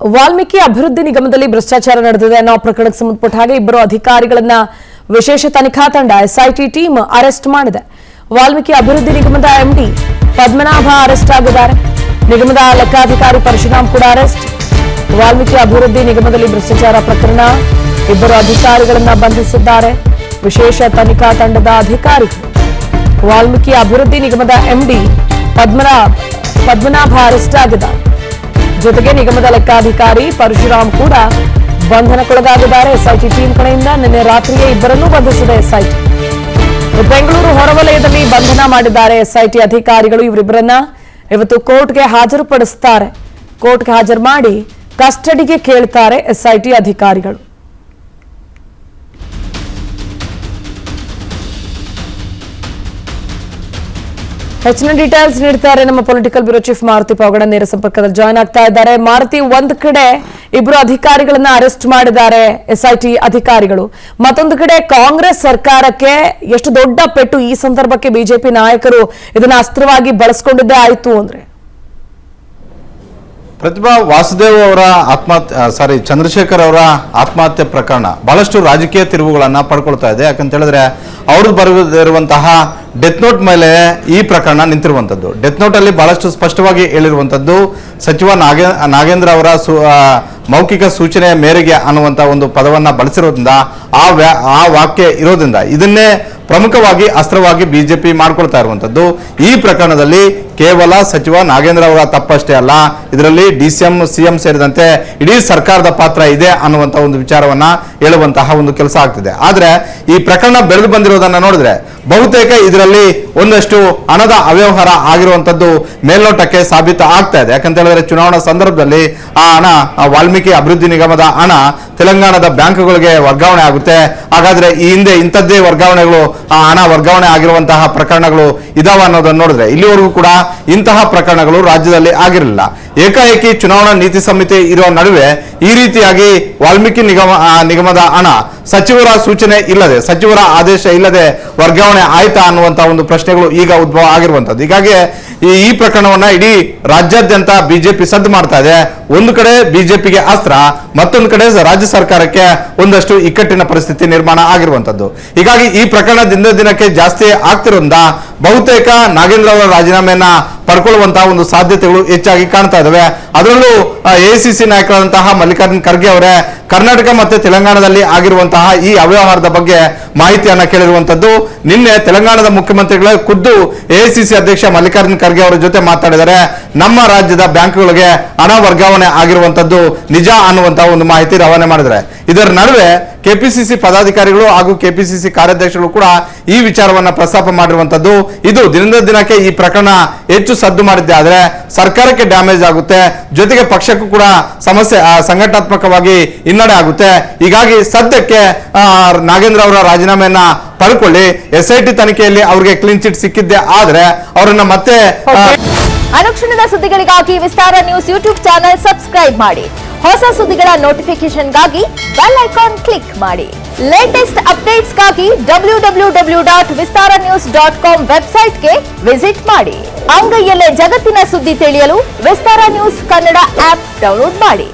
ವಾಲ್ಮೀಕಿ ಅಭಿವೃದ್ಧಿ ನಿಗಮದಲ್ಲಿ ಭ್ರಷ್ಟಾಚಾರ ನಡೆದಿದೆ ಅನ್ನೋ ಪ್ರಕರಣಕ್ಕೆ ಸಂಬಂಧಪಟ್ಟ ಹಾಗೆ ಇಬ್ಬರು ಅಧಿಕಾರಿಗಳನ್ನ ವಿಶೇಷ ತನಿಖಾ ತಂಡ ಎಸ್ಐಟಿ ಟೀಮ್ ಅರೆಸ್ಟ್ ಮಾಡಿದೆ. ವಾಲ್ಮೀಕಿ ಅಭಿವೃದ್ಧಿ ನಿಗಮದ ಎಂಡಿ ಪದ್ಮನಾಭ ಅರೆಸ್ಟ್ ಆಗಿದ್ದಾರೆ. ನಿಗಮದ ಲೆಕ್ಕಾಧಿಕಾರಿ ಪರಶುರಾಮ್ ಕೂಡ ಅರೆಸ್ಟ್. ವಾಲ್ಮೀಕಿ ಅಭಿವೃದ್ಧಿ ನಿಗಮದಲ್ಲಿ ಭ್ರಷ್ಟಾಚಾರ ಪ್ರಕರಣ ಇಬ್ಬರು ಅಧಿಕಾರಿಗಳನ್ನ ಬಂಧಿಸಿದ್ದಾರೆ ವಿಶೇಷ ತನಿಖಾ ತಂಡದ ಅಧಿಕಾರಿಗಳು. ವಾಲ್ಮೀಕಿ ಅಭಿವೃದ್ಧಿ ನಿಗಮದ ಎಂಡಿ ಪದ್ಮನಾಭ ಅರೆಸ್ಟ್ ಆಗಿದ್ದಾರೆ. ಜೊತೆಗೆ ನಿಗಮದ ಲೆಕ್ಕಾಧಿಕಾರಿ ಪರಶುರಾಮ್ ಕೂಡ ಬಂಧನಕ್ಕೊಳಗಾಗಿದ್ದಾರೆ. ಎಸ್ಐಟಿ ಟೀಮ್ ಕಡೆಯಿಂದ ನಿನ್ನೆ ರಾತ್ರಿಯೇ ಇಬ್ಬರನ್ನೂ ಬಂಧಿಸಿದೆ ಎಸ್ಐಟಿ. ಬೆಂಗಳೂರು ಹೊರವಲಯದಲ್ಲಿ ಬಂಧನ ಮಾಡಿದ್ದಾರೆ ಎಸ್ಐಟಿ ಅಧಿಕಾರಿಗಳು. ಇವರಿಬ್ಬರನ್ನ ಇವತ್ತು ಕೋರ್ಟ್ಗೆ ಹಾಜರುಪಡಿಸುತ್ತಾರೆ. ಕೋರ್ಟ್ಗೆ ಹಾಜರು ಮಾಡಿ ಕಸ್ಟಡಿಗೆ ಕೇಳ್ತಾರೆ ಎಸ್ಐಟಿ ಅಧಿಕಾರಿಗಳು. ಹೆಚ್ಚಿನ ಡೀಟೇಲ್ಸ್ ನೀಡ್ತಾರೆ ನಮ್ಮ political bureau chief Maruti Pavagada ನೇರ ಸಂಪರ್ಕದಲ್ಲಿ ಜಾಯ್ನ್ ಆಗ್ತಾ ಇದ್ದಾರೆ. ಮಾರುತಿ, ಒಂದ್ ಕಡೆ ಇಬ್ರು ಅಧಿಕಾರಿಗಳನ್ನ ಅರೆಸ್ಟ್ ಮಾಡಿದ್ದಾರೆ ಎಸ್ಐಟಿ ಅಧಿಕಾರಿಗಳು, ಮತ್ತೊಂದು ಕಡೆ ಕಾಂಗ್ರೆಸ್ ಸರ್ಕಾರಕ್ಕೆ ಎಷ್ಟು ದೊಡ್ಡ ಪೆಟ್ಟು ಈ ಸಂದರ್ಭಕ್ಕೆ ಬಿಜೆಪಿ ನಾಯಕರು ಇದನ್ನ ಅಸ್ತ್ರವಾಗಿ ಬಳಸಿಕೊಂಡಿದ್ದೇ ಆಯ್ತು ಅಂದ್ರೆ ಪ್ರತಿಭಾ ವಾಸುದೇವ್ ಅವರ ಚಂದ್ರಶೇಖರ್ ಅವರ ಆತ್ಮಹತ್ಯೆ ಪ್ರಕರಣ ಬಹಳಷ್ಟು ರಾಜಕೀಯ ತಿರುವುಗಳನ್ನ ಪಡ್ಕೊಳ್ತಾ ಇದೆ. ಯಾಕಂತ ಹೇಳಿದ್ರೆ ಅವರು ಬರೆದಿರುವಂತಹ ಡೆತ್ ನೋಟ್ ಮೇಲೆ ಈ ಪ್ರಕರಣ ನಿಂತಿರುವಂತದ್ದು. ಡೆತ್ ನೋಟ್ ಅಲ್ಲಿ ಬಹಳಷ್ಟು ಸ್ಪಷ್ಟವಾಗಿ ಹೇಳಿರುವಂತದ್ದು ಸಚಿವ ನಾಗೇಂದ್ರ ಅವರ ಮೌಖಿಕ ಸೂಚನೆಯ ಮೇರೆಗೆ ಅನ್ನುವಂತ ಒಂದು ಪದವನ್ನ ಬಳಸಿರೋದ್ರಿಂದ ಆ ವಾಕ್ಯ ಇರೋದ್ರಿಂದ ಇದನ್ನೇ ಪ್ರಮುಖವಾಗಿ ಅಸ್ತ್ರವಾಗಿ ಬಿಜೆಪಿ ಮಾಡ್ಕೊಳ್ತಾ ಇರುವಂತದ್ದು. ಈ ಪ್ರಕರಣದಲ್ಲಿ ಕೇವಲ ಸಚಿವ ನಾಗೇಂದ್ರ ಅವರ ತಪ್ಪಷ್ಟೇ ಅಲ್ಲ, ಇದರಲ್ಲಿ ಡಿಸಿಎಂ ಸಿಎಂ ಸೇರಿದಂತೆ ಇಡೀ ಸರ್ಕಾರದ ಪಾತ್ರ ಇದೆ ಅನ್ನುವಂತ ಒಂದು ವಿಚಾರವನ್ನ ಹೇಳುವಂತಹ ಒಂದು ಕೆಲಸ ಆಗ್ತಿದೆ. ಆದ್ರೆ ಈ ಪ್ರಕರಣ ಬೆಳೆದು ಬಂದಿರೋದನ್ನ ನೋಡಿದ್ರೆ ಬಹುತೇಕ ಇದರಲ್ಲಿ ಒಂದಷ್ಟು ಹಣದ ಅವ್ಯವಹಾರ ಆಗಿರುವಂತದ್ದು ಮೇಲ್ನೋಟಕ್ಕೆ ಸಾಬೀತು ಆಗ್ತಾ ಇದೆ. ಯಾಕಂತ ಹೇಳಿದ್ರೆ ಚುನಾವಣಾ ಸಂದರ್ಭದಲ್ಲಿ ಆ ಹಣ ವಾಲ್ಮೀಕಿ ಅಭಿವೃದ್ಧಿ ನಿಗಮದ ಹಣ ತೆಲಂಗಾಣದ ಬ್ಯಾಂಕ್ಗಳಿಗೆ ವರ್ಗಾವಣೆ ಆಗುತ್ತೆ. ಹಾಗಾದ್ರೆ ಈ ಹಿಂದೆ ಇಂಥದ್ದೇ ವರ್ಗಾವಣೆಗಳು ಆ ಹಣ ವರ್ಗಾವಣೆ ಆಗಿರುವಂತಹ ಪ್ರಕರಣಗಳು ಇದಾವ ಅನ್ನೋದನ್ನು ನೋಡಿದ್ರೆ ಇಲ್ಲಿವರೆಗೂ ಕೂಡ ಇಂತಹ ಪ್ರಕರಣಗಳು ರಾಜ್ಯದಲ್ಲಿ ಆಗಿರಲಿಲ್ಲ. ಏಕಾಏಕಿ ಚುನಾವಣಾ ನೀತಿ ಸಂಹಿತೆ ಇರೋ ನಡುವೆ ಈ ರೀತಿಯಾಗಿ ವಾಲ್ಮೀಕಿ ನಿಗಮದ ಹಣ ಸಚಿವರ ಸೂಚನೆ ಇಲ್ಲದೆ, ಸಚಿವರ ಆದೇಶ ಇಲ್ಲದೆ ವರ್ಗಾವಣೆ ಆಯ್ತಾ ಅನ್ನುವಂತಹ ಒಂದು ಪ್ರಶ್ನೆಗಳು ಈಗ ಉದ್ಭವ ಆಗಿರುವಂತದ್ದು. ಹೀಗಾಗಿ ಈ ಪ್ರಕರಣವನ್ನ ಇಡೀ ರಾಜ್ಯಾದ್ಯಂತ ಬಿಜೆಪಿ ಸದ್ದು ಮಾಡ್ತಾ ಇದೆ. ಒಂದು ಕಡೆ ಬಿಜೆಪಿಗೆ ಅಸ್ತ್ರ, ಮತ್ತೊಂದು ಕಡೆ ರಾಜ್ಯ ಸರ್ಕಾರಕ್ಕೆ ಒಂದಷ್ಟು ಇಕ್ಕಟ್ಟಿನ ಪರಿಸ್ಥಿತಿ ನಿರ್ಮಾಣ ಆಗಿರುವಂತದ್ದು. ಹೀಗಾಗಿ ಈ ಪ್ರಕರಣ ದಿನಕ್ಕೆ ಜಾಸ್ತಿ ಆಗ್ತಿರೋದ್ರಿಂದ ಬಹುತೇಕ ನಾಗೇಂದ್ರ ಅವರ ರಾಜೀನಾಮೆಯನ್ನ ಪಡ್ಕೊಳ್ಳುವಂತಹ ಒಂದು ಸಾಧ್ಯತೆಗಳು ಹೆಚ್ಚಾಗಿ ಕಾಣ್ತಾ ಇದಾವೆ. ಅದರಲ್ಲೂ ಎಐಸಿಸಿ ನಾಯಕರಾದಂತಹ ಮಲ್ಲಿಕಾರ್ಜುನ್ ಖರ್ಗೆ ಅವರೇ ಕರ್ನಾಟಕ ಮತ್ತೆ ತೆಲಂಗಾಣದಲ್ಲಿ ಆಗಿರುವಂತಹ ಈ ಅವ್ಯವಹಾರದ ಬಗ್ಗೆ ಮಾಹಿತಿಯನ್ನ ಕೇಳಿರುವಂತದ್ದು. ನಿನ್ನೆ ತೆಲಂಗಾಣದ ಮುಖ್ಯಮಂತ್ರಿಗಳ ಖುದ್ದು ಎಐಸಿಸಿ ಅಧ್ಯಕ್ಷ ಮಲ್ಲಿಕಾರ್ಜುನ್ ಖರ್ಗೆ ಅವರ ಜೊತೆ ಮಾತಾಡಿದರೆ ನಮ್ಮ ರಾಜ್ಯದ ಬ್ಯಾಂಕ್ಗಳಿಗೆ ಹಣ ವರ್ಗಾವಣೆ ಆಗಿರುವಂತದ್ದು ನಿಜ ಅನ್ನುವಂತಹ ಒಂದು ಮಾಹಿತಿ ರವಾನೆ ಮಾಡಿದ್ದಾರೆ. ಇದರ ನಡುವೆ ಕೆಪಿಸಿಸಿ ಪದಾಧಿಕಾರಿಗಳು ಹಾಗೂ ಕೆಪಿಸಿಸಿ ಕಾರ್ಯಾಧ್ಯಕ್ಷರು ಕೂಡ ಈ ವಿಚಾರವನ್ನ ಪ್ರಸ್ತಾಪ ಮಾಡಿರುವಂತದ್ದು. ಇದು ದಿನಕ್ಕೆ ಈ ಪ್ರಕರಣ ಹೆಚ್ಚು ಸದ್ದು ಮಾಡಿದ್ದೆ ಆದ್ರೆ ಸರ್ಕಾರಕ್ಕೆ ಡ್ಯಾಮೇಜ್ ಆಗುತ್ತೆ, ಜೊತೆಗೆ ಪಕ್ಷಕ್ಕೂ ಕೂಡ ಸಮಸ್ಯೆ, ಸಂಘಟನಾತ್ಮಕವಾಗಿ ಹಿನ್ನಡೆ ಆಗುತ್ತೆ. ಹೀಗಾಗಿ ಸದ್ಯಕ್ಕೆ ನಾಗೇಂದ್ರ ಅವರ ರಾಜೀನಾಮೆಯನ್ನ ಪಡ್ಕೊಳ್ಳಿ, ಎಸ್ಐಟಿ ತನಿಖೆಯಲ್ಲಿ ಅವರಿಗೆ ಕ್ಲೀನ್ ಚಿಟ್ ಸಿಕ್ಕಿದ್ದೆ ಆದ್ರೆ ಅವರನ್ನ ಮತ್ತೆ ಅನುಕ್ಷಣದ ಸುದ್ದಿಗಳಿಗಾಗಿ ವಿಸ್ತಾರ ನ್ಯೂಸ್ ಯೂಟ್ಯೂಬ್ ಚಾನೆಲ್ ಸಬ್ಸ್ಕ್ರೈಬ್ ಮಾಡಿ. ಹೊಸ ಸುದ್ದಿಗಳ ನೋಟಿಫಿಕೇಶನ್ಗಾಗಿ ಬೆಲ್ ಐಕಾನ್ ಕ್ಲಿಕ್ ಮಾಡಿ. ಲೇಟೆಸ್ಟ್ ಅಪ್ಡೇಟ್ಸ್ಗಾಗಿ www.vistaranews.com ವೆಬ್ಸೈಟ್ಗೆ ವಿಸಿಟ್ ಮಾಡಿ. ಅಂಗೈಯಲ್ಲೇ ಜಗತ್ತಿನ ಸುದ್ದಿ ತಿಳಿಯಲು ವಿಸ್ತಾರ ನ್ಯೂಸ್ ಕನ್ನಡ ಆಪ್ ಡೌನ್ಲೋಡ್ ಮಾಡಿ.